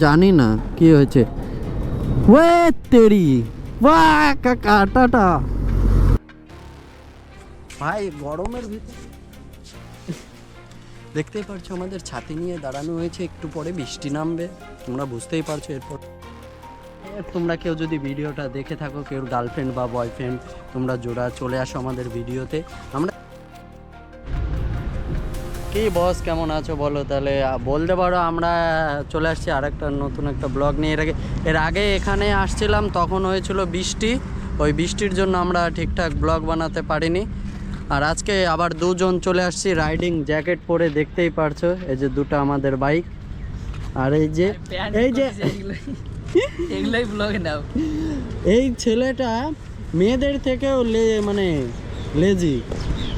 জানি না কি হয়েছে। ওয়ে তেরি বাহ কাকা টাটা। ভাই গরমের ভিতর দেখতেই পারছো আমাদের ছাতি নিয়ে দাঁড়ানো হয়েছে, একটু পরে বৃষ্টি নামবে, তোমরা বুঝতেই পারছো। এরপর তোমরা কেউ যদি ভিডিওটা দেখে থাকো, কেউ গার্লফ্রেন্ড বা বয়ফ্রেন্ড, তোমরা জোড়া চলে আসো আমাদের ভিডিওতে। আমরা কি বস কেমন আছো বলো, তাহলে বলতে পারো। আমরা চলে আসছি আর একটা নতুন একটা ব্লগ নিয়ে। এর আগে এখানে আসছিলাম, তখন হয়েছিল বৃষ্টি, ওই বৃষ্টির জন্য আমরা ঠিকঠাক ব্লগ বানাতে পারিনি। আর আজকে আবার দুজন চলে আসছি রাইডিং জ্যাকেট পরে, দেখতেই পারছো। এই যে দুটো আমাদের বাইক, আর এই যে এগুলাই ব্লগে নাও। এই ছেলেটা মেয়েদের থেকেও মানে লেজি।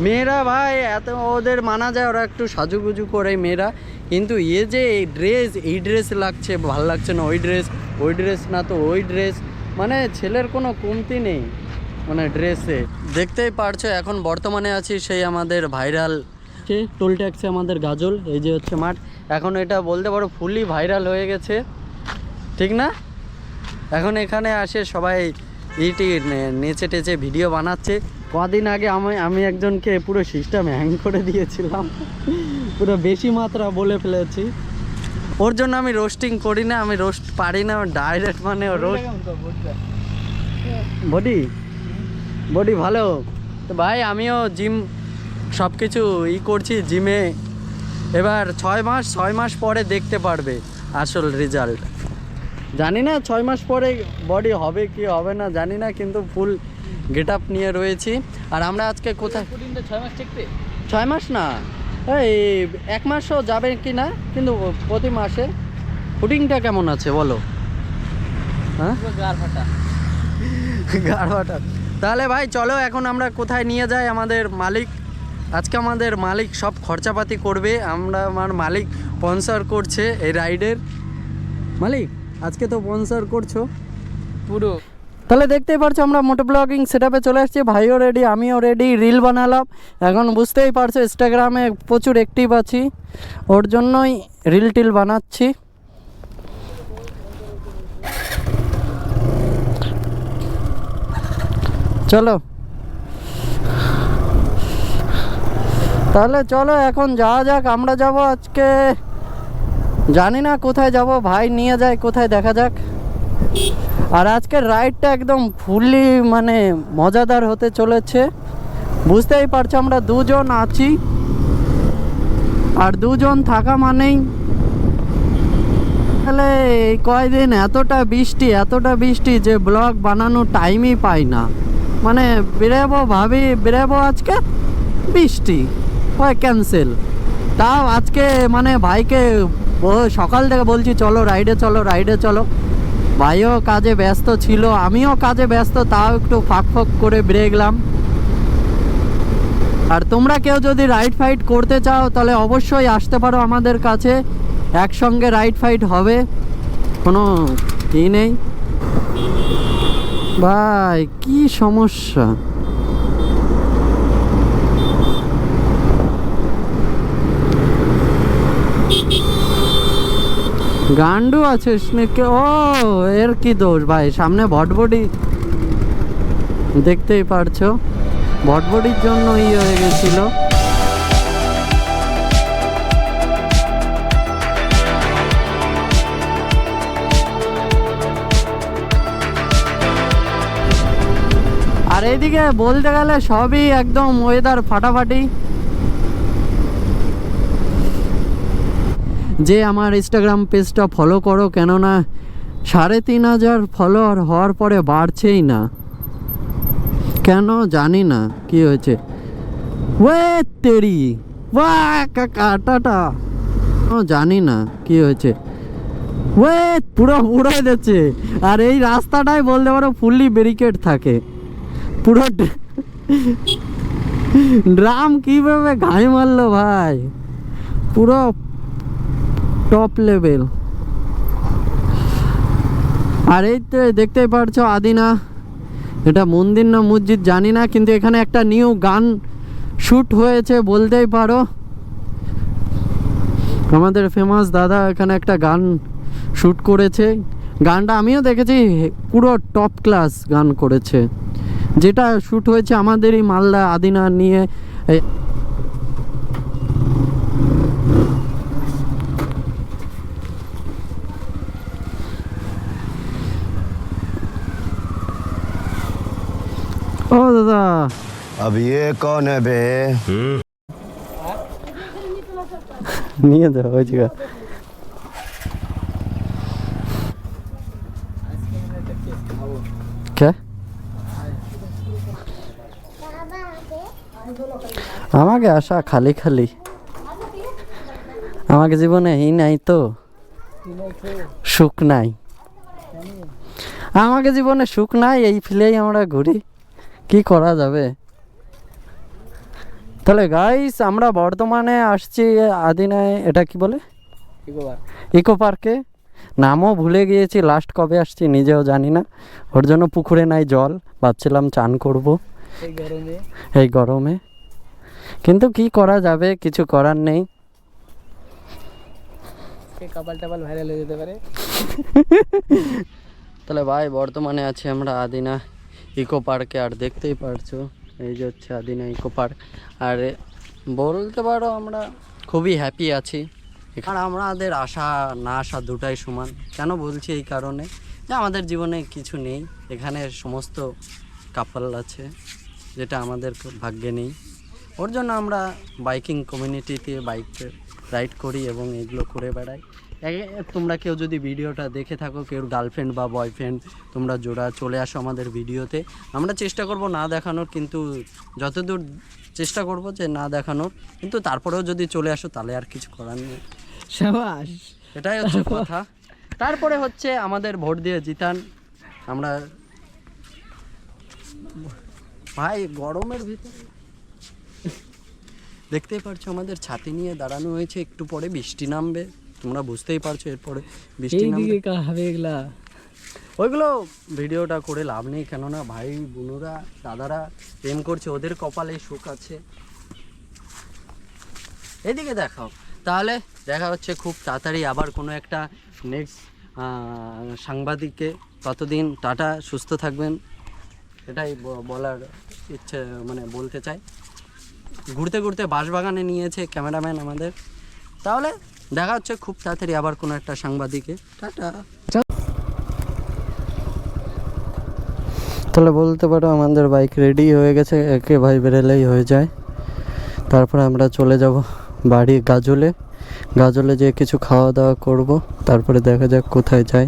মেয়েরা ভাই এত ওদের মানা যায়, ওরা একটু সাজুগুজু করে মেয়েরা, কিন্তু যে এই ড্রেস লাগছে, ভালো লাগছে না, ওই ড্রেস না তো ওই ড্রেস, মানে ছেলের কোনো কমতি নেই মানে ড্রেসে। দেখতেই পারছো এখন বর্তমানে আছি সেই আমাদের ভাইরাল টোল ট্যাক্সি আমাদের গাজল। এই যে হচ্ছে মাঠ, এখন এটা বলতে পারো ফুললি ভাইরাল হয়ে গেছে, ঠিক না? এখন এখানে আসে সবাই নেচে টেচে ভিডিও বানাচ্ছে। কদিন আগে আমি একজনকে পুরো সিস্টেম হ্যাং করে দিয়েছিলাম, পুরো বেশি মাত্রা বলে ফেলেছি। ওর জন্য আমি রোস্টিং করি না, আমি রোস্ট পারি না, ডাইরেক্ট মানে রোস্ট। বডি ভালো তো ভাই, আমিও জিম সব কিছু করছি জিমে। এবার 6 মাস পরে দেখতে পারবে আসল রেজাল্ট। জানি না 6 মাস পরে বডি হবে কি হবে না জানি না, কিন্তু ফুল গেট আপ নিয়ে রয়েছি। আর আমরা আজকে কোথায় 6 মাস না, এই 1 মাসও যাবে কি না, কিন্তু প্রতি মাসে ফুটিংটা কেমন আছে বলো? হ্যাঁ গাড় ফাটা। তাহলে ভাই চলো এখন আমরা কোথায় নিয়ে যাই আমাদের মালিক। আজকে আমাদের মালিক সব খরচাপাতি করবে, আমার মালিক স্পন্সর করছে এই রাইডের। মালিক আজকে তো স্পন্সর করছো পুরো। তাহলে দেখতেই পারছো আমরা মোটো ব্লগিং সেটআপে চলে আসছি, ভাইও রেডি, আমিও রেডি, রিল বানালাম। এখন বুঝতেই পারছো ইনস্টাগ্রামে প্রচুর অ্যাক্টিভ আছি, ওর জন্যই রিল টিল বানাচ্ছি। চলো তাহলে চলো এখন যাওয়া যাক। আমরা যাব আজকে, জানি না কোথায় যাব, ভাই নিয়ে যায় কোথায় দেখা যাক। আর আজকের রাইডটা একদম ফুললি মানে মজাদার হতে চলেছে, বুঝতেই পারছো। আমরা দুজন আছি, আর দুজন থাকা মানেই তাহলে এই কয়দিন এতটা বৃষ্টি যে ব্লগ বানানোর টাইমই পাই না। মানে বেরোবো আজকে, বৃষ্টি হয় ক্যান্সেল। তাও আজকে মানে ভাইকে সকাল থেকে বলছি চলো রাইডে চলো। ভাইও কাজে ব্যস্ত ছিল, আমিও কাজে ব্যস্ত, তাও একটু ফাঁক করে বেরোলাম। আর তোমরা কেউ যদি রাইড ফাইট করতে চাও তাহলে অবশ্যই আসতে পারো আমাদের কাছে, একসঙ্গে রাইড ফাইট হবে, কোনো ই নেই। ভাই কি সমস্যা, গান্ডু আছে স্নেকে। ও এর কি দোষ ভাই, সামনে ভটভটি দেখতেই পারছো, ভটভটির জন্য হয়ে গেছিল। আর এইদিকে বলতে গেলে সবই একদম ওয়েদার ফাটাফাটি। যে আমার ইনস্টাগ্রাম পেজটা ফলো করো, কেননা 3500 ফলোয়ার হওয়ার পরে বাড়ছেই না কেন জানি না কি হয়েছে। ওয়ে তেরি বাহ কাকা টাটা, জানি না কি হয়েছে। ওয়ে পুরো উড়ে দিচ্ছে। আর এই রাস্তাটাই বলতে পারো ফুললি ব্যারিকেড থাকে, পুরো ড্রাম কিভাবে ঘাই মারলো ভাই, পুরো টপ লেভেল। আর এই তো দেখতেই পারছো আদিনা, এটা মন্দির না মসজিদ জানি না, কিন্তু এখানে একটা নিউ গান শ্যুট হয়েছে বলতেই পারো। আমাদের ফেমাস দাদা এখানে একটা গান শ্যুট করেছে। গানটা আমিও দেখেছি, পুরো টপ ক্লাস গান করেছে। যেটা শ্যুট হয়েছে আমাদের এই মালদা আদিনা নিয়ে। ও দাদা, अब ये कौन है बे? নিয়ে যাও ওই জায়গা। কে আমাকে আশা খালি খালি, আমাকে জীবনে এই নাই তো সুখ নাই, আমাকে জীবনে সুখ নাই, এই ফিলেই আমরা ঘুরি, কি করা যাবে। তাহলে গাইস আমরা বর্তমানে আসছি আদিনায়, এটা কি বলে, ইকো পার্কে। নামও ভুলে গিয়েছি, লাস্ট কবে আসছি নিজেও জানি না। ওর জন্য পুকুরে নাই জল, ভাবছিলাম চান করব এই গরমে, কিন্তু কি করা যাবে, কিছু করার নেই। কপাল টাপাল ভাইরাল হয়ে যেতে পারে। তাহলে ভাই বর্তমানে আছি আমরা আদিনা ইকো পার্কে। আর দেখতেই পারছো এই যে হচ্ছে আদিনা ইকো পার্ক। আর বলতে পারো আমরা খুবই হ্যাপি আছি। আর আমাদের আশা না আসা দুটাই সমান। কেন বলছি, এই কারণে যে আমাদের জীবনে কিছু নেই, এখানে সমস্ত কাপল আছে, যেটা আমাদের ভাগ্যে নেই। ওর জন্য আমরা বাইকিং কমিউনিটিতে বাইক রাইড করি এবং এগুলো করে বেড়াই। তোমরা কেউ যদি ভিডিওটা দেখে থাকো, কেউ গার্লফ্রেন্ড বা বয়ফ্রেন্ড, তোমরা জোড়া চলে আসো আমাদের ভিডিওতে। আমরা চেষ্টা করব না দেখানোর, কিন্তু যতদূর চেষ্টা করব যে না দেখানোর, কিন্তু তারপরেও যদি চলে আসো তাহলে আর কিছু করার নেই। শাবাশ, এটাই হচ্ছে কথা। তারপরে হচ্ছে আমাদের ভোট দিয়ে জিতান। আমরা ভাই গরমের ভিতরে দেখতেই পারছো আমাদের ছাতি নিয়ে দাঁড়ানো হয়েছে, একটু পরে বৃষ্টি নামবে, তোমরা বুঝতেই পারছো এরপরে বৃষ্টি নামবে। ওইগুলো ভিডিওটা করে লাভ নেই, কেননা ভাই বোনরা দাদারা প্রেম করছে, ওদের কপালে সুখ আছে। এদিকে দেখাও, তাহলে দেখা হচ্ছে খুব তাড়াতাড়ি আবার কোনো একটা নেক্সট সাংবাদিককে। ততদিন টাটা, সুস্থ থাকবেন, এটাই বলার ইচ্ছে, মানে বলতে চাই। ঘুরতে ঘুরতে বাঁশবাগানে নিয়েছে ক্যামেরাম্যান আমাদের। তাহলে দেখা হচ্ছে খুব তাড়াতাড়ি আবার কোনো একটা সাংবাদিকে। টাটা। তাহলে বলতে পারো আমাদের বাইক রেডি হয়ে গেছে, একে ভাই বেরোলেই হয়ে যায়। তারপরে আমরা চলে যাব বাড়ি গাজলে। গাজলে যেয়ে কিছু খাওয়া দাওয়া করব, তারপরে দেখা যাক কোথায় যাই।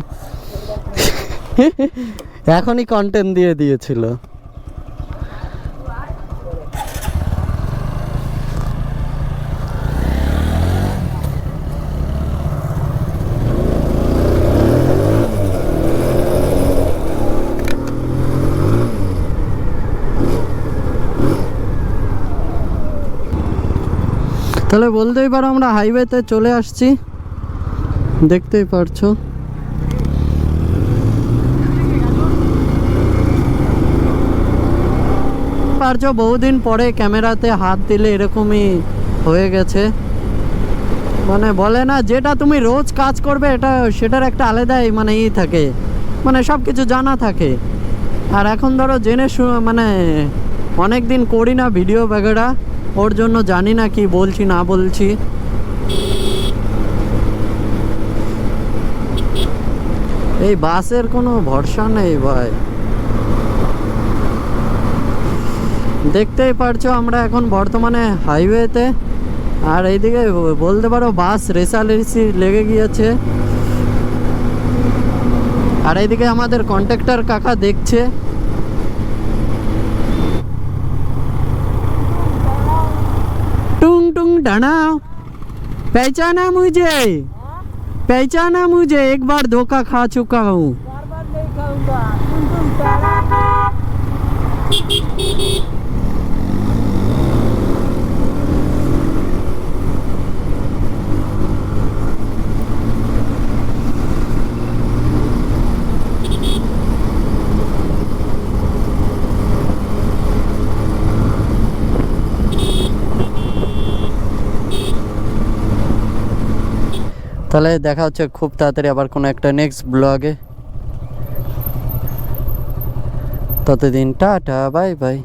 এখনই কন্টেন্ট দিয়ে দিয়েছিল। তাহলে বলতেই পারো আমরা হাইওয়েতে চলে আসছি, দেখতেই পারছো। বহুদিন পরে ক্যামেরাতে হাত দিলে এরকমই হয়ে গেছে। মানে বলে না, যেটা তুমি রোজ কাজ করবে এটা সেটার একটা আলাদাই মানে থাকে, মানে সব কিছু জানা থাকে। আর এখন ধরো জেনে মানে অনেক দিন করি না ভিডিও বাগেরা, ওর জন্য জানি না কি বলছি না বলছি। এই বাসের কোনো ভরসা নেই ভাই। দেখতেই পারছো আমরা এখন বর্তমানে হাইওয়েতে। আর এইদিকে বলতে পারো বাস রেসারেসি লেগে গিয়েছে। আর এইদিকে আমাদের কন্ট্রাক্টর কাকা দেখছে। टुंग टुंग डना, पहचाना मुझे, पहचाना मुझे, एक बार धोखा खा चुका हूँ। তাহলে দেখা হচ্ছে খুব তাড়াতাড়ি আবার কোনো একটা নেক্সট ব্লগে। ততদিন টাটা বাই বাই।